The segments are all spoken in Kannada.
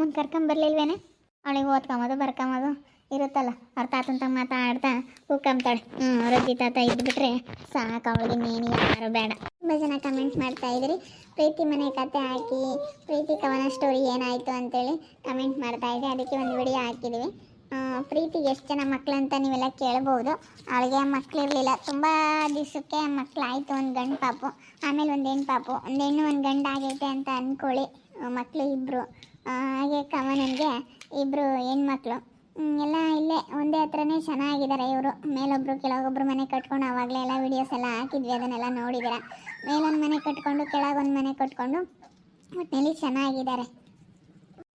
ಅಮ್ಮನ ಕರ್ಕೊಂಬರ್ಲಿಲ್ವೇನೆ? ಅವಳಿಗೆ ಓದ್ಕೊಂಬೋದು ಬರ್ಕೊಂಬೋದು ಇರುತ್ತಲ್ಲ. ಅವ್ರ ತಾತಂತ ಮಾತಾಡ್ತಾ ಕೂಕಂತಾಳೆ. ರಜ್ಜಿ ತಾತ ಇದ್ಬಿಟ್ರೆ ಸಾಕು ಅವಳಿಗೆ, ಮೇನಿ ಯಾರು ಬೇಡ. ತುಂಬ ಜನ ಕಮೆಂಟ್ ಮಾಡ್ತಾ ಇದ್ರಿ, ಪ್ರೀತಿ ಮನೆ ಕತೆ ಹಾಕಿ, ಪ್ರೀತಿ ಕವನ ಸ್ಟೋರಿ ಏನಾಯಿತು ಅಂತೇಳಿ ಕಮೆಂಟ್ ಮಾಡ್ತಾ ಇದ್ದೆ. ಅದಕ್ಕೆ ಒಂದು ವಿಡಿಯೋ ಹಾಕಿದ್ದೀವಿ. ಪ್ರೀತಿಗೆ ಎಷ್ಟು ಜನ ಮಕ್ಕಳಂತ ನೀವೆಲ್ಲ ಕೇಳ್ಬೋದು. ಅವಳಿಗೆ ಮಕ್ಕಳಿರಲಿಲ್ಲ, ತುಂಬ ದಿವಸಕ್ಕೆ ಮಕ್ಕಳಾಯಿತು. ಒಂದು ಗಂಡು ಪಾಪು, ಆಮೇಲೆ ಒಂದು ಹೆಣ್ಣು ಪಾಪು, ಒಂದು ಹೆಣ್ಣು ಒಂದು ಗಂಡು ಆಗೈತೆ ಅಂತ ಅಂದ್ಕೊಳ್ಳಿ. ಮಕ್ಕಳು ಇಬ್ಬರು. ಹಾಗೆ ಕವನನಿಗೆ ಇಬ್ಬರು ಹೆಣ್ಮಕ್ಳು. ಎಲ್ಲ ಇಲ್ಲೇ ಒಂದೇ ಹತ್ರನೇ ಚೆನ್ನಾಗಿದ್ದಾರೆ ಇವರು. ಮೇಲೊಬ್ಬರು ಕೆಳಗೊಬ್ಬರು ಮನೆ ಕಟ್ಕೊಂಡು ಆವಾಗಲೇ ಎಲ್ಲ ವೀಡಿಯೋಸ್ ಎಲ್ಲ ಹಾಕಿದ್ವಿ, ಅದನ್ನೆಲ್ಲ ನೋಡಿದ್ದೀರ. ಮೇಲೊಂದು ಮನೆ ಕಟ್ಕೊಂಡು ಕೆಳಗೊಂದು ಮನೆ ಕಟ್ಕೊಂಡು ಒಟ್ಟಿನಲ್ಲಿ ಚೆನ್ನಾಗಿದ್ದಾರೆ.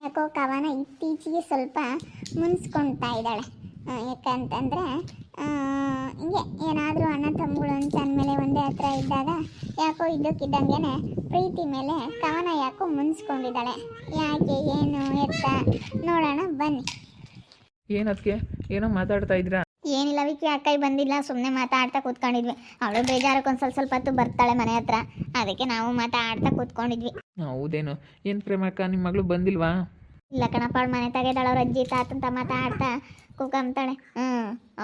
ಯಾಕೋ ಕವನ ಇತ್ತೀಚೆಗೆ ಸ್ವಲ್ಪ ಮುನ್ಸ್ಕೊಳ್ತಾ ಇದ್ದಾಳೆ. ಯಾಕಂತಂದರೆ ಹಿಂಗೆ ಏನಾದರೂ ಅಣ್ಣ ತಮ್ಮಗಳು ಅಂತ ಅಂದಮೇಲೆ ಒಂದೇ ಹತ್ರ ಇದ್ದಾಗ ಯಾಕೋ ಇದ್ದಕ್ಕಿದ್ದಂಗೆ ಪ್ರೀತಿ ಮೇಲೆ ಕವನ ಯಾಕೋ ಮುನ್ಸ್ಕೊಂಡಿದ್ದಾಳೆ. ಯಾಕೆ ಏನು ಎತ್ತ ನೋಡೋಣ ಬನ್ನಿ. ಏನದಕ್ಕೆ ಏನೋ ಮಾತಾಡ್ತಾ ಇದ್ರಾ? ಏನಿಲ್ಲ ವಿಕ್ಕಿ, ಅಕ್ಕಯ್ಯ ಬಂದಿಲ್ಲ, ಸುಮ್ಮನೆ ಮಾತಾಡ್ತಾ ಕೂತ್ಕೊಂಡಿದ್ವಿ. ಅವಳು ಬೇಜಾರಕ್ಕೆ ಒಂದು ಸ್ವಲ್ಪ ಹೊತ್ತು ಬರ್ತಾಳೆ ಮನೆ ಹತ್ರ, ಅದಕ್ಕೆ ನಾವು ಮಾತಾಡ್ತಾ ಕೂತ್ಕೊಂಡಿದ್ವಿ. ಹೌದೇನು? ಏನು ಪ್ರೇಮಕ್ಕ, ನಿಮ್ಮ ಮಗಳು ಬಂದಿಲ್ವಾ? ಇಲ್ಲ ಕಣಪ್ಪ, ಅವಳು ಮನೆ ತೆಗೆದಾಳು. ಅವ್ರ ಅಜ್ಜಿ ತಾತಂತ ಮಾತಾಡ್ತಾ ಕೂಕಂತಾಳೆ.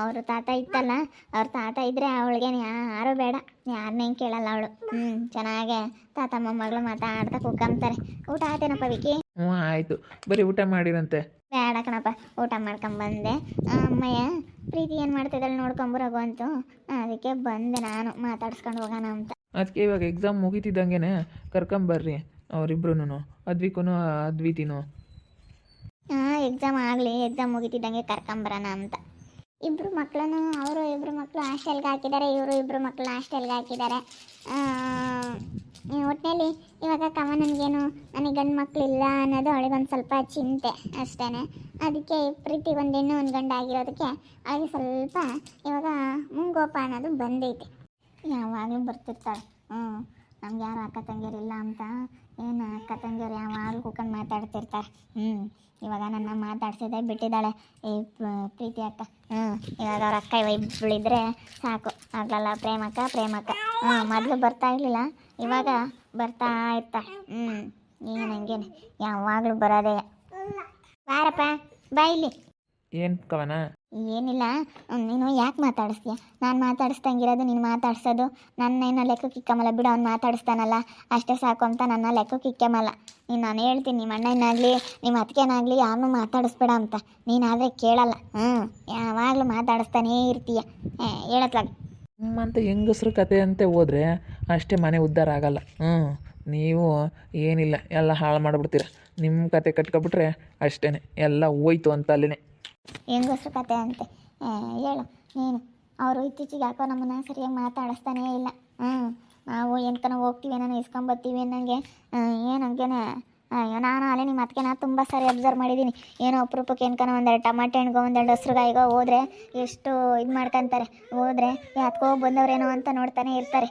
ಅವ್ರ ತಾತ ಇತ್ತಲ್ಲ, ಅವ್ರ ತಾತ ಇದ್ದರೆ ಅವಳಿಗೇನು ಯಾರು ಬೇಡ, ಯಾರನ್ನೇ ಕೇಳಲ್ಲ ಅವಳು. ಚೆನ್ನಾಗೆ ತಾತ ಮೊಮ್ಮಗಳು ಮಾತಾಡ್ತಾ ಕೂಕಂತಾರೆ. ಊಟ ಆಯ್ತೇನಪ್ಪ ವಿಕ್ಕಿ? ಹ್ಞೂ ಆಯಿತು, ಬರೀ ಊಟ ಮಾಡಿರಂತೆ. ಬೇಡ ಕಣಪ್ಪ, ಊಟ ಮಾಡ್ಕೊಂಬಂದೆ. ಅಮ್ಮಯ್ಯ ಪ್ರೀತಿ ಏನು ಮಾಡ್ತಿದ್ದಾಳೆ ನೋಡ್ಕೊಂಬರೋಗು ಅಂತು, ಅದಕ್ಕೆ ಬಂದೆ ನಾನು ಮಾತಾಡ್ಸ್ಕೊಂಡು ಹೋಗೋಣ ಅಂತ. ಅದಕ್ಕೆ ಇವಾಗ ಎಕ್ಸಾಮ್ ಮುಗಿತಿದ್ದಂಗೆ ಕರ್ಕೊಂಬರ್ರಿ ಅವರಿಬ್ರು, ಅದ್ವಿಕೂ ಅದ್ವಿತಿನೂ. ಎಕ್ಸಾಮ್ ಆಗಲಿ, ಎಕ್ಸಾಮ್ ಮುಗಿತಿದ್ದಂಗೆ ಕರ್ಕೊಂಬರೋಣ ಅಂತ. ಇಬ್ಬರು ಮಕ್ಕಳನ್ನು ಅವರು ಇಬ್ಬರು ಮಕ್ಕಳು ಹಾಸ್ಟೆಲ್ಗೆ ಹಾಕಿದ್ದಾರೆ, ಇವರು ಇಬ್ಬರು ಮಕ್ಕಳು ಹಾಸ್ಟೆಲ್ಗೆ ಹಾಕಿದ್ದಾರೆ. ಒಟ್ಟಿನಲ್ಲಿ ಇವಾಗ ಕವನನಿಗೇನು ನನಗೆ ಗಂಡು ಮಕ್ಕಳಿಲ್ಲ ಅನ್ನೋದು ಅವಳಿಗೊಂದು ಸ್ವಲ್ಪ ಚಿಂತೆ ಅಷ್ಟೇ. ಅದಕ್ಕೆ ಪ್ರೀತಿ ಒಂದು ಹೆಣ್ಣು ಒಂದು ಗಂಡು ಆಗಿರೋದಕ್ಕೆ ಅವಳಿಗೆ ಸ್ವಲ್ಪ ಇವಾಗ ಮುಂಗೋಪ ಅನ್ನೋದು ಬಂದೈತೆ. ಯಾವಾಗಲೂ ಬರ್ತಿರ್ತಾಳೆ. ನಮ್ಗೆ ಯಾರು ಅಕ್ಕ ತಂಗಿಯರಿಲ್ಲ ಅಂತ ಏನು ಅಕ್ಕ ತಂಗಿಯರು ಯಾವಾಗಲೂ ಕೂತ್ಕೊಂಡು ಮಾತಾಡ್ತಿರ್ತಾರೆ. ಇವಾಗ ನನ್ನ ಮಾತಾಡ್ಸಿದೆ ಬಿಟ್ಟಿದ್ದಾಳೆ ಈ ಪ್ರೀತಿ ಅಕ್ಕ. ಇವಾಗ ಅವ್ರ ಅಕ್ಕ ಇಬ್ಬಳಿದ್ರೆ ಸಾಕು, ಆಗ್ಲಲ್ಲ ಪ್ರೇಮಕ್ಕ. ಮೊದಲು ಬರ್ತಾ ಇರಲಿಲ್ಲ, ಇವಾಗ ಬರ್ತಾ ಇರ್ತಾಳೆ. ಹಂಗೇನೆ ಯಾವಾಗಲೂ ಬರೋದೇ. ಬಾರಪ್ಪ ಬಾ ಇಲ್ಲಿ. ಏನು ಕವನ? ಏನಿಲ್ಲ, ನೀನು ಯಾಕೆ ಮಾತಾಡಿಸ್ತೀಯ? ನಾನು ಮಾತಾಡಿಸ್ದಂಗಿರೋದು ನೀನು ಮಾತಾಡ್ಸೋದು ನನ್ನೇನೋ ಲೆಕ್ಕಕ್ಕೆ ಇಕ್ಕಮಲ್ಲ ಬಿಡು. ಅವ್ನು ಮಾತಾಡಿಸ್ತಾನಲ್ಲ ಅಷ್ಟೇ ಸಾಕು ಅಂತ ನನ್ನ ಲೆಕ್ಕಕ್ಕೆ ಇಕ್ಕಮಲ್ಲ. ನಾನು ಹೇಳ್ತೀನಿ, ನಿಮ್ಮ ಅಣ್ಣನಾಗಲಿ ನಿಮ್ಮ ಅತ್ತಿಗೆನಾಗಲಿ ಯಾರನ್ನೂ ಮಾತಾಡಿಸ್ಬೇಡ ಅಂತ. ನೀನಾದರೆ ಕೇಳಲ್ಲ. ಯಾವಾಗಲೂ ಮಾತಾಡಿಸ್ತಾನೇ ಇರ್ತೀಯ. ಹೇಳತ್ಲಾಗ ನಿಮ್ಮಂತ ಹೆಂಗಸ್ರ ಕತೆ ಅಂತೆ ಹೋದರೆ ಅಷ್ಟೇ ಮನೆ ಉದ್ಧಾರ ಆಗಲ್ಲ. ನೀವು ಏನಿಲ್ಲ, ಎಲ್ಲ ಹಾಳು ಮಾಡಿಬಿಡ್ತೀರ. ನಿಮ್ಮ ಕತೆ ಕಟ್ಕೊಬಿಟ್ರೆ ಅಷ್ಟೇ, ಎಲ್ಲ ಹೋಯ್ತು ಅಂತ ಅಲ್ಲಿನೇ. ಹೆಂಗಸ್ರ ಕತೆ ಅಂತೆ ಹೇಳು ನೀನು. ಅವರು ಇತ್ತೀಚೆಗೆ ಯಾಕೋ ನಮ್ಮನ್ನು ಸರಿಯಾಗಿ ಮಾತಾಡಿಸ್ತಾನೇ ಇಲ್ಲ. ನಾವು ಎಂತನೋ ಹೋಗ್ತೀವಿ, ನಾನು ಇಸ್ಕೊಂಬರ್ತೀವಿ ಅನ್ನಂಗೆ ಏನಂಗೇನೆ. ಅಯ್ಯೋ, ನಾನು ಅಲ್ಲೇ ನಿಮ್ಮ ಅದಕ್ಕೆ ನಾನು ತುಂಬ ಸಾರಿ ಅಬ್ಸರ್ವ್ ಮಾಡಿದ್ದೀನಿ. ಏನೋ ಅಪರೂಪಕ್ಕೆ ಏನ್ಕನೋ ಒಂದೆರಡು ಟಮಾಟೆ ಹಣ್ಣಿಗೋ ಒಂದೆರಡು ಹಸ್ರುಗಾಯಿಗೋ ಹೋದರೆ ಎಷ್ಟು ಇದು ಮಾಡ್ಕೊತಾರೆ. ಹೋದರೆ ಯಾತ್ಕೋ ಬಂದವ್ರೇನೋ ಅಂತ ನೋಡ್ತಾನೆ ಇರ್ತಾರೆ.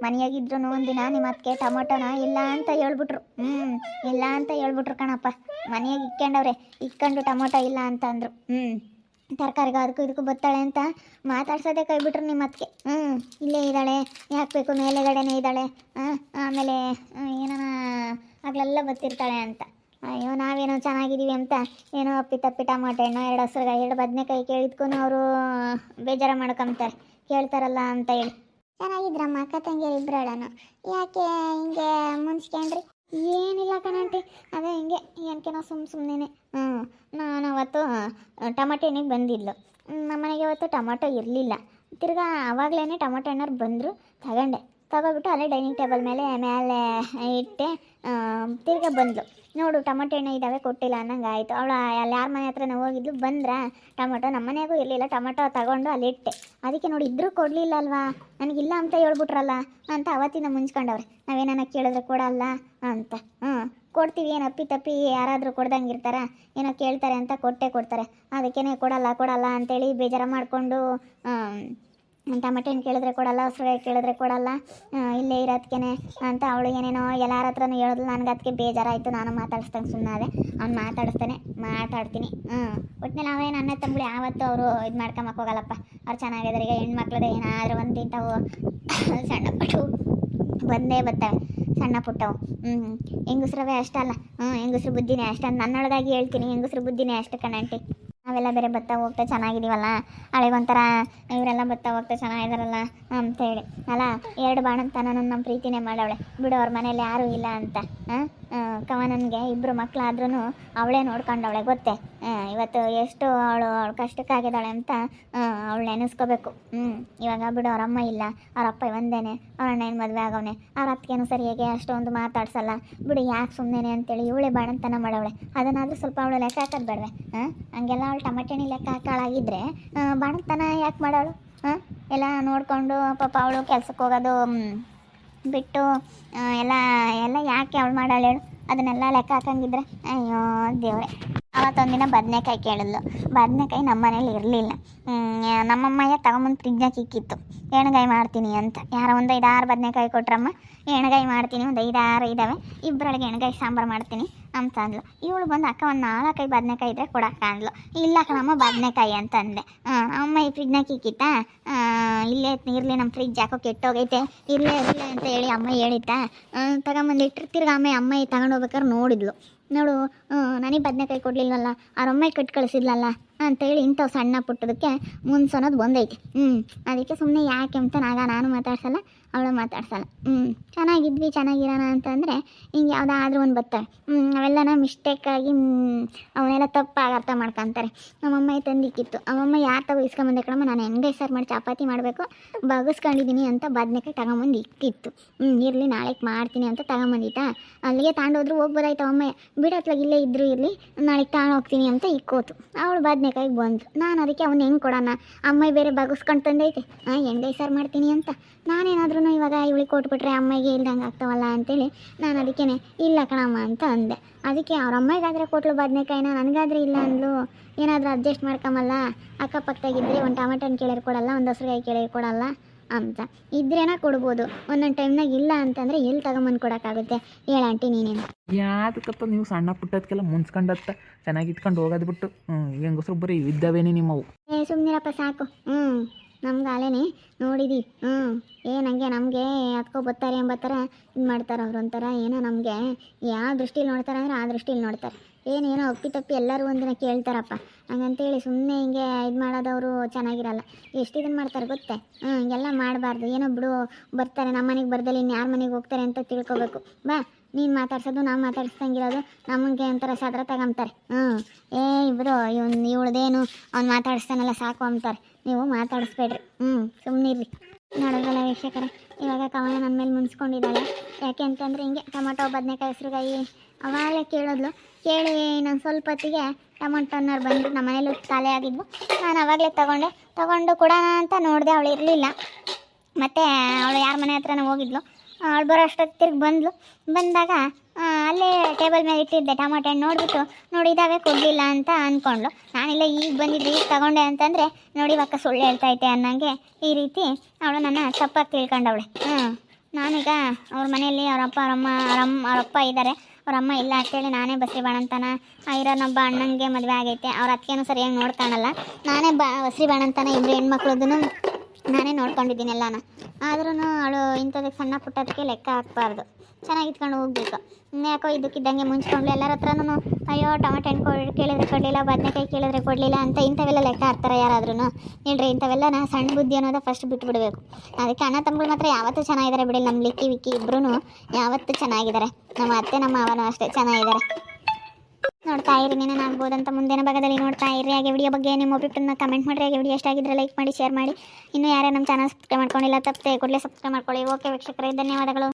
ಮನೆಯಾಗಿದ್ರು ಒಂದಿನ ನಿಮ್ಮ ಅದಕ್ಕೆ ಟೊಮೊಟೊನ ಇಲ್ಲ ಅಂತ ಹೇಳ್ಬಿಟ್ರು. ಇಲ್ಲ ಅಂತ ಹೇಳ್ಬಿಟ್ರು ಕಣಪ್ಪ. ಮನೆಯಾಗಿ ಇಕ್ಕೊಂಡು ಟೊಮೊಟೊ ಇಲ್ಲ ಅಂತ ಅಂದರು. ತರಕಾರಿಗೂ ಅದಕ್ಕೂ ಇದಕ್ಕೂ ಬತ್ತಾಳೆ ಅಂತ ಮಾತಾಡ್ಸೋದೇ ಕೈ ಬಿಟ್ರು ನಿಮ್ಮ ಅದಕ್ಕೆ. ಇಲ್ಲೇ ಇದ್ದಾಳೆ, ಯಾಕೆ ಬೇಕು ಮೇಲೆಗಡೆನೇ ಇದ್ದಾಳೆ, ಆಮೇಲೆ ಏನಾನ ಆಗ್ಲೆಲ್ಲ ಬತ್ತಿರ್ತಾಳೆ ಅಂತ. ಅಯ್ಯೋ, ನಾವೇನೋ ಚೆನ್ನಾಗಿದ್ದೀವಿ ಅಂತ ಏನೋ ಅಪ್ಪಿ ಟಮಾಟೆ ಹಣ್ಣು, 2 ಹಸ್ರುಗಾಯಿ, 2 ಬದನೆಕಾಯಿ ಕೇಳಿದ್ಕೂ ಅವರು ಬೇಜಾರು ಮಾಡ್ಕೊಂತಾರೆ, ಕೇಳ್ತಾರಲ್ಲ ಅಂತ ಹೇಳಿ. ಚೆನ್ನಾಗಿದ್ರಮ್ಮ ಅಕ್ಕ ತಂಗಿಯರು ಇಬ್ಬರಳನು, ಯಾಕೆ ಹಿಂಗೆ ಮುನ್ಸ್ಕೊಂಡ್ರಿ? ಏನಿಲ್ಲ ಕಣಂಟಿ, ಅದೇ ಹಿಂಗೆ ಏನಕೇನೋ ಸುಮ್ಮನೆ. ನಾನು ಅವತ್ತು ಟೊಮಟೊ ಹಣ್ಣಿಗೆ ಬಂದಿದ್ಲು. ನಮ್ಮನೆಗೆ ಅವತ್ತು ಟೊಮೊಟೊ ಇರಲಿಲ್ಲ. ತಿರ್ಗಾ ಆವಾಗಲೇ ಟೊಮೊಟೊ ಹಣ್ಣವ್ರು ಬಂದರು, ತಗೊಬಿಟ್ಟು ಅಲ್ಲೇ ಡೈನಿಂಗ್ ಟೇಬಲ್ ಮೇಲೆ ಇಟ್ಟೆ. ತಿರ್ಗಾ ಬಂದಳು, ನೋಡು ಟೊಮೊಟೊ ಹಣ್ಣು ಇದ್ದಾವೆ ಕೊಟ್ಟಿಲ್ಲ ಅನ್ನಂಗೆ ಆಯಿತು. ಅವಳು ಅಲ್ಲಿ ಯಾರ ಮನೆ ಹತ್ರ ನಾವು ಹೋಗಿದ್ಲು, ಬಂದ್ರೆ ಟೊಮೊಟೊ ನಮ್ಮ ಮನೆಯಾಗೂ ಇರಲಿಲ್ಲ. ಟೊಮೊಟೊ ತಗೊಂಡು ಅಲ್ಲಿಟ್ಟೆ. ಅದಕ್ಕೆ ನೋಡಿ, ಇದ್ದರೂ ಕೊಡಲಿಲ್ಲ ಅಲ್ವಾ, ನನಗಿಲ್ಲ ಅಂತ ಹೇಳ್ಬಿಟ್ರಲ್ಲ ಅಂತ ಅವತ್ತಿನ ಮುಂಚ್ಕೊಂಡವ್ರೆ. ನಾವೇನ ಕೇಳಿದ್ರೆ ಕೊಡಲ್ಲ ಅಂತ. ಕೊಡ್ತೀವಿ, ಏನು ಅಪ್ಪಿ ತಪ್ಪಿ ಯಾರಾದರೂ ಕೊಡ್ದಂಗೆ ಇರ್ತಾರ, ಏನೋ ಕೇಳ್ತಾರೆ ಅಂತ ಕೊಡ್ತಾರೆ. ಅದಕ್ಕೇ ಕೊಡಲ್ಲ ಅಂತೇಳಿ ಬೇಜಾರು ಮಾಡಿಕೊಂಡು ಟೊಮಟೊ ಹಣ್ಣು ಕೇಳಿದ್ರೆ ಕೊಡಲ್ಲ, ಹಸ್ರುಗಾಯಿ ಕೇಳಿದ್ರೆ ಕೊಡಲ್ಲ, ಇಲ್ಲೇ ಇರೋದಕ್ಕೇನೆ ಅಂತ ಅವಳು ಏನೇನೋ ಎಲ್ಲಾರ ಹತ್ರನೂ ಹೇಳಿದ್ಲು. ನನಗೆ ಅದಕ್ಕೆ ಬೇಜಾರಾಯಿತು. ನಾನು ಮಾತಾಡಿಸ್ದಂಗೆ ಸುಮ್ಮನಾದೆ. ಅವ್ನು ಮಾತಾಡ್ತೀನಿ. ಒಟ್ಟಿನಲ್ಲಿ ಅವೇನು ಅಣ್ಣ ತಮ್ಮಗಳು ಯಾವತ್ತೂ ಅವರು ಇದು ಮಾಡ್ಕೊಂಬಕ್ಕೆ ಹೋಗಲ್ಲಪ್ಪ. ಅವ್ರು ಚೆನ್ನಾಗಿದ್ದಾರೆ. ಈಗ ಹೆಣ್ಮಕ್ಳದೇ ಏನಾದರೂ ಒಂದು ಇಂಥವು ಸಣ್ಣ ಪಟ್ಟು ಬಂದೇ ಬರ್ತವೆ. ಸಣ್ಣ ಪುಟ್ಟವು. ಹೆಂಗಸ್ರವೇ ಅಷ್ಟಲ್ಲ, ಹೆಂಗಸ್ರ ಬುದ್ಧಿನೇ ಅಷ್ಟೇ. ನನ್ನೊಳಗಾಗಿ ಹೇಳ್ತೀನಿ, ಹೆಂಗಸ್ರ ಬುದ್ಧಿನೇ ಅಷ್ಟು ಕಣಂಟಿ. ನಾವೆಲ್ಲ ಬೇರೆ ಬತ್ತಾ ಹೋಗ್ತಾ ಚೆನ್ನಾಗಿದ್ದೀವಲ್ಲ, ಹಳೆಗೊಂಥರ ಇವರೆಲ್ಲ ಬತ್ತಾ ಹೋಗ್ತಾ ಚೆನ್ನಾಗಿದಾರಲ್ಲ ಅಂತೇಳಿ ಅಲ್ಲ. 2 ಬಾಣಂತನ ನಮ್ಮ ಪ್ರೀತಿನೇ ಮಾಡವಳೆ ಬಿಡು, ಅವ್ರ ಮನೇಲಿ ಯಾರೂ ಇಲ್ಲ ಅಂತ. ಕವನನ್ಗೆ 2 ಮಕ್ಕಳಾದ್ರೂ ಅವಳೇ ನೋಡ್ಕೊಂಡವಳೆ ಗೊತ್ತೇ. ಇವತ್ತು ಎಷ್ಟು ಅವಳು ಕಷ್ಟಕ್ಕಾಗಿದ್ದಾಳೆ ಅಂತ ಅವಳು ನೆನೆಸ್ಕೋಬೇಕು. ಇವಾಗ ಬಿಡು, ಅವ್ರಮ್ಮ ಇಲ್ಲ, ಅವ್ರಪ್ಪ ಒಂದೇನೆ, ಅವ್ರ ಅಣ್ಣ ಏನು ಮದುವೆ ಆಗವನೆ, ಅವ್ರ ಅತ್ತಿಗೆನೂ ಸರಿಯಾಗಿ ಅಷ್ಟೊಂದು ಮಾತಾಡ್ಸಲ್ಲ ಬಿಡು, ಯಾಕೆ ಸುಮ್ಮನೆ ಅಂತೇಳಿ ಇವಳೇ ಬಾಣಂತನ ಮಾಡವಳೆ. ಅದನ್ನಾದರೂ ಸ್ವಲ್ಪ ಅವಳು ಲೆಕ್ಕ ಹಾಕೋದು ಬೇಡವೆ? ಹಂಗೆಲ್ಲ ಅವಳು ಟಮಟೆಣಿ ಲೆಕ್ಕ ಹಾಕಾಳಾಗಿದ್ರೆ ಬಾಣಂತನ ಯಾಕೆ ಮಾಡೋಳು? ಎಲ್ಲ ನೋಡಿಕೊಂಡು ಪಾಪ ಅವಳು ಕೆಲ್ಸಕ್ಕೆ ಹೋಗೋದು ಬಿಟ್ಟು ಎಲ್ಲ ಯಾಕೆ ಅವಳು ಮಾಡಾಳು ಹೇಳು? ಅದನ್ನೆಲ್ಲ ಲೆಕ್ಕ ಹಾಕಂಗಿದ್ರೆ ಅಯ್ಯೋ ದೇವ್ರೆ. ಅವತ್ತೊಂದಿನ ಬದನೆಕಾಯಿ ಕೇಳಿದ್ಲು. ಬದನೆಕಾಯಿ ನಮ್ಮ ಮನೇಲಿ ಇರಲಿಲ್ಲ. ನಮ್ಮಮ್ಮಯ್ಯ ತಗೊಂಬಂದು ಫ್ರಿಜ್ಜಾಗಿ ಇಕ್ಕಿತ್ತು, ಎಣ್ಗಾಯಿ ಮಾಡ್ತೀನಿ ಅಂತ. ಯಾರೋ ಒಂದು 5-6 ಬದನೆಕಾಯಿ ಕೊಟ್ರಮ್ಮ, ಎಣ್ಗಾಯಿ ಮಾಡ್ತೀನಿ, ಒಂದು 5-6 ಇದ್ದಾವೆ, 2 ಎಣ್ಗಾಯಿ ಸಾಂಬಾರು ಮಾಡ್ತೀನಿ ಅಂತ ಅಂದ್ಲು. ಇವಳು ಬಂದು ಅಕ್ಕ ಒಂದು 4-5 ಬದನೆಕಾಯಿ ಇದ್ದರೆ ಕೊಡಕ್ಕ ಅಂದ್ಲು. ಇಲ್ಲ ಕಣಮ್ಮ ಬದನೆಕಾಯಿ ಅಂತ ಅಂದೆ. ಅಮ್ಮ ಈ ಫ್ರಿಜ್ನಾಗ ಇಕ್ಕಿತ್ತಾ, ಇಲ್ಲೇ ಇರಲಿ, ನಮ್ಮ ಫ್ರಿಜ್ ಯಾಕೋ ಕೆಟ್ಟೋಗೈತೆ, ಇರಲೇ ಅಂತ ಹೇಳಿ ಅಮ್ಮ ಹೇಳಿತ್ತಾ, ತಗೊಂಬಂದು ಇಟ್ಟಿರ್ತಿರ್ಗ ಅಮ್ಮ ತಗೊಂಡು ಹೋಗ್ಬೇಕಾದ್ರೆ ನೋಡಿದ್ಲು. ನೋಡು, ನನಗೆ ಬದನೆಕಾಯಿ ಕೊಡಲಿಲ್ವಲ್ಲ, ಅವ್ರಮ್ಮ ಕಟ್ಟು ಕಳಿಸಿದ್ಲಲ್ಲ ಅಂತೇಳಿ ಇಂಥವು ಸಣ್ಣ ಪುಟ್ಟದಕ್ಕೆ ಮುನ್ಸೋನೋದು ಬಂದೈತಿ. ಅದಕ್ಕೆ ಸುಮ್ಮನೆ ಯಾಕೆ ಅಂತ ನಾನು ಮಾತಾಡ್ಸಲ್ಲ, ಅವಳು ಮಾತಾಡ್ಸಲ್ಲ. ಚೆನ್ನಾಗಿರೋಣ ಅಂತಂದರೆ ಹಿಂಗೆ ಯಾವುದಾದ್ರೂ ಒಂದು ಬರ್ತಾರೆ. ಅವೆಲ್ಲನ ಮಿಸ್ಟೇಕಾಗಿ ಅವನ್ನೆಲ್ಲ ತಪ್ಪಾಗಿ ಅರ್ಥ ಮಾಡ್ಕೊತಾರೆ. ನಮ್ಮಮ್ಮ ತಂದಿಕ್ಕಿತ್ತು, ಅಮ್ಮಮ್ಮ ಯಾರು ತಗೋ ಇಸ್ಕೊಂಬಂದೆ ಕಣಮ್ಮ, ನಾನು ಹೆಂಗೆ ಸಾರು ಮಾಡಿ ಚಪಾತಿ ಮಾಡಬೇಕು ಬಗಸ್ಕೊಂಡಿದ್ದೀನಿ ಅಂತ ಬದನೆಕಾಯಿ ತಗೊಂಬಂದು ಇಕ್ಕಿತ್ತು. ಇರಲಿ ನಾಳೆಗೆ ಮಾಡ್ತೀನಿ ಅಂತ ತಗೊಂಬಂದಿತ್ತಾ, ಅಲ್ಲಿಗೆ ತಗೊಂಡೋದ್ರು ಹೋಗ್ಬೋದಾಯ್ತು. ಅಮ್ಮ ಬಿಡತ್ಲಾಗ ಇಲ್ಲೇ ಇದ್ದರೂ ಇರಲಿ, ನಾಳೆಗೆ ತಗೊಂಡು ಹೋಗ್ತೀನಿ ಅಂತ ಇಕ್ಕೋತು. ಅವಳು ಬದನೆಕಾಯಿಗೆ ಬಂದು ನಾನು ಅದಕ್ಕೆ ಅವ್ನು ಹೆಂಗೆ ಕೊಡೋಣ, ಅಮ್ಮ ಬೇರೆ ಬಗಸ್ಕೊಂಡು ತಂದೈತೆ, ಎಣ್ಗಾಯಿ ಸಾರು ಮಾಡ್ತೀನಿ ಅಂತ. ನಾನೇನಾದ್ರೂ ಇವಾಗ ಇವಳಿಗೆ ಕೊಟ್ಬಿಟ್ರೆ ಅಮ್ಮಗೆ ಇಲ್ದಂಗೆ ಆಗ್ತಾವಲ್ಲ ಅಂತೇಳಿ ನಾನು ಅದಕ್ಕೇ ಇಲ್ಲ ಕಣಮ್ಮ ಅಂತ ಅಂದೆ. ಅದಕ್ಕೆ ಅವ್ರ ಅಮ್ಮಗಾದರೆ ಕೊಟ್ಲು ಬದನೆಕಾಯಿನ, ನನಗಾದ್ರೆ ಇಲ್ಲ ಅಂದ್ಲು. ಏನಾದರೂ ಅಡ್ಜಸ್ಟ್ ಮಾಡ್ಕೊಂಬಲ್ಲ, ಅಕ್ಕಪಕ್ಕದಾಗಿದ್ದರೆ ಒಂದು ಟಮಾಟನ್ ಕೇಳಿದ್ರೆ ಕೊಡಲ್ಲ, ಒಂದು ಹಸ್ರುಗಾಯಿ ಕೇಳಿದ್ರೆ ಕೊಡಲ್ಲ ಅಂತ ಇದ್ರೇನ ಕೊಡ್ಬೋದು. ಒಂದೊಂದು ಟೈಮ್ನಾಗ ಇಲ್ಲ ಅಂತಂದರೆ ಎಲ್ಲಿ ತಗೊಂಬಂದು ಕೊಡೋಕ್ಕಾಗುತ್ತೆ ಹೇಳ ಆಂಟಿ ನೀನೇನು? ಯಾತಕ್ಕಪ್ಪ ನೀವು ಸಣ್ಣ ಪುಟ್ಟದಕ್ಕೆಲ್ಲ ಮುನ್ಸ್ಕೊಂಡತ್ತ ಚೆನ್ನಾಗಿ ಇಟ್ಕೊಂಡು ಹೋಗೋದು ಬಿಟ್ಟು ಹೆಂಗಸ್ರು ಬರೀ ಇದ್ದಾವೇನೆ ನಿಮ್ಮವು. ಸುಮ್ಮನಿರಪ್ಪ ಸಾಕು. ನಮ್ಗೆ ಅಲೇನೆ ನೋಡಿದಿ. ಏನಂಗೆ ನಮಗೆ ಹತ್ಕೊ ಬರ್ತಾರೆ ಎಂಬತ್ತರ ಇದು ಮಾಡ್ತಾರೆ ಅವ್ರು. ಒಂಥರ ಏನೋ ನಮಗೆ ಯಾವ ದೃಷ್ಟಿಲಿ ನೋಡ್ತಾರೆ ಅಂದರೆ ಆ ದೃಷ್ಟಿಲಿ ನೋಡ್ತಾರೆ. ಏನೇನೋ ಅಪ್ಪಿ ಎಲ್ಲರೂ ಒಂದಿನ ಕೇಳ್ತಾರಪ್ಪ, ಹಂಗಂತೇಳಿ ಸುಮ್ಮನೆ ಹಿಂಗೆ ಇದು ಮಾಡೋದವರು ಚೆನ್ನಾಗಿರಲ್ಲ. ಎಷ್ಟು ಇದನ್ನು ಮಾಡ್ತಾರೆ ಗೊತ್ತೇ. ಹಿಂಗೆಲ್ಲ ಮಾಡಬಾರ್ದು. ಏನೋ ಬಿಡು, ಬರ್ತಾರೆ ನಮ್ಮ ಮನೆಗೆ ಬರ್ದಲ್ಲಿ ಇನ್ನು ಯಾರ ಮನೆಗೆ ಹೋಗ್ತಾರೆ ಅಂತ ತಿಳ್ಕೊಬೇಕು. ಬಾ, ನೀನು ಮಾತಾಡ್ಸೋದು ನಾವು ಮಾತಾಡಿಸ್ದಂಗಿರೋದು ನಮಗೆ ಒಂಥರ ಸದ್ರ ತಗೊಂತಾರೆ. ಇಬ್ಬರು ಇವಳ್ದೇನು ಅವ್ನು ಮಾತಾಡಿಸ್ತಾನಲ್ಲ ಸಾಕು ಅಂತಾರೆ. ನೀವು ಮಾತಾಡಿಸ್ಬೇಡ್ರಿ, ಸುಮ್ಮನಿರ್ರಿ. ನೋಡೋದಲ್ಲ ವೀಕ್ಷಕರೇ, ಇವಾಗ ಕವನ ನನ್ನ ಮೇಲೆ ಮುನ್ಸ್ಕೊಂಡಿದ್ದಾಳೆ. ಯಾಕೆ ಅಂತಂದರೆ ಹಿಂಗೆ ಟೊಮೊಟೊ ಬದನೆಕಾಯಿ ಹಸ್ರುಗಾಯಿ ಅವಾಗಲೇ ಕೇಳಿದ್ಲು. ಕೇಳಿ ನಾನು ಸ್ವಲ್ಪ ಹೊತ್ತಿಗೆ ಟೊಮೊಟೊನ್ನವ್ರು ಬಂದು ನಮ್ಮ ಮನೇಲಿ ಖಾಲಿ ಆಗಿದ್ವು. ನಾನು ಅವಾಗಲೇ ತಗೊಂಡು ಕೊಡೋಣ ಅಂತ ನೋಡಿದೆ, ಅವಳು ಇರಲಿಲ್ಲ. ಮತ್ತು ಅವಳು ಯಾರ ಮನೆ ಹತ್ರನೂ ಹೋಗಿದ್ಲು. ಅವಳು ಬರೋ ಅಷ್ಟೊತ್ತು ತಿರ್ಗಿ ಬಂದಾಗ ಅಲ್ಲೇ ಟೇಬಲ್ ಮೇಲೆ ಇಟ್ಟಿದ್ದೆ ಟೊಮೊಟೊ ಹಣ್ಣು. ನೋಡಿ ಇದಾವೆ ಕೊಡಲಿಲ್ಲ ಅಂತ ಅಂದ್ಕೊಂಡ್ಳು. ನಾನಿಲ್ಲ ಈಗ ಬಂದಿದ್ದೆ ಈಗ ತಗೊಂಡೆ ಅಂತಂದರೆ ನೋಡಿ ಅಕ್ಕ ಸುಳ್ಳು ಹೇಳ್ತೈತೆ ಅನ್ನಂಗೆ ಈ ರೀತಿ ಅವಳು ನನ್ನ ತಪ್ಪಾಗಿ ತಿಳ್ಕೊಂಡವಳೆ. ನಾನೀಗ ಅವ್ರ ಮನೆಯಲ್ಲಿ ಅವರಪ್ಪ ಇದ್ದಾರೆ, ಅವರಮ್ಮ ಇಲ್ಲ ಅಂತೇಳಿ ನಾನೇ ಬಸ್ರಿ ಬಾಣಂತನ ಇರೋನೊಬ್ಬ ಅಣ್ಣಂಗೆ ಮದುವೆ ಆಗೈತೆ. ಅವ್ರ ಅತ್ತಿಗೆನೂ ಸರಿಯಾಗಿ ನೋಡ್ಕೊಳಲ್ಲ. ನಾನೇ ಬಸ್ರಿ ಬಾಣಂತನ 2 ಹೆಣ್ಮಕ್ಳದೂ ನಾನೇ ನೋಡ್ಕೊಂಡಿದ್ದೀನಿ ಎಲ್ಲಾನ. ಆದ್ರೂ ಅವಳು ಇಂಥದಕ್ಕೆ ಸಣ್ಣ ಪುಟ್ಟದಕ್ಕೆ ಲೆಕ್ಕ ಹಾಕ್ಬಾರ್ದು, ಚೆನ್ನಾಗಿ ಇಟ್ಕೊಂಡು ಹೋಗ್ಬೇಕು. ಯಾಕೋ ಇದಕ್ಕಿದ್ದಂಗೆ ಮುಂಚ್ಕೊಂಡ್ಲು. ಎಲ್ಲರ ಹತ್ರನೂ ಅಯ್ಯೋ ಟೊಮೆಟೊ ಹಣ್ಣು ಕೇಳಿದ್ರೆ ಕೊಡಲಿಲ್ಲ, ಬದನೆಕಾಯಿ ಕೇಳಿದ್ರೆ ಕೊಡಲಿಲ್ಲ ಅಂತ ಇಂಥವೆಲ್ಲ ಲೆಕ್ಕ ಹಾಕ್ತಾರೆ ಯಾರಾದ್ರೂ ಹೇಳ್ರಿ. ಇಂಥವೆಲ್ಲ ಸಣ್ಣ ಬುದ್ಧಿ ಅನ್ನೋದು ಫಸ್ಟ್ ಬಿಟ್ಬಿಡ್ಬೇಕು. ಅದಕ್ಕೆ ಅಣ್ಣ ತಮ್ಮಗಳು ಮಾತ್ರ ಯಾವತ್ತೂ ಚೆನ್ನಾಗಿದ್ದಾರೆ ಬಿಡಿ. ನಮ್ಮ ಲಿಕ್ಕಿ ವಿಕ್ಕಿ ಇಬ್ಬರೂ ಯಾವತ್ತೂ ಚೆನ್ನಾಗಿದ್ದಾರೆ. ನಮ್ಮ ಅತ್ತೆ ನಮ್ಮ ಮಾವನೂ ಅಷ್ಟೇ ಚೆನ್ನಾಗಿದ್ದಾರೆ. ನೋಡ್ತಾ ಇರಿ, ಆಗ್ಬೋದಂತ ಮುಂದಿನ ಭಾಗದಲ್ಲಿ ನೋಡ್ತಾ ಇರಿ. ಹಾಗೆ ವಿಡಿಯೋ ಬಗ್ಗೆ ನಿಮ್ಮ ಒಪಿನಿಯನ್ನ ಕಮೆಂಟ್ ಮಾಡಿರಿ. ಹಾಗೆ ವಿಡಿಯೋ ಎಷ್ಟಾಗಿದ್ರೆ ಲೈಕ್ ಮಾಡಿ, ಶೇರ್ ಮಾಡಿ. ಇನ್ನೂ ಯಾರೇ ನಮ್ಮ ಚಾನಲ್ ಸಬ್ಸ್ಕ್ರೈಬ್ ಮಾಡ್ಕೊಂಡಿಲ್ಲ ತಪ್ಪದೆ ಕೂಡಲೇ ಸಬ್ಸ್ಕ್ರೈಬ್ ಮಾಡ್ಕೊಳ್ಳಿ. ಓಕೆ ವೀಕ್ಷಕರೇ, ಧನ್ಯವಾದಗಳು.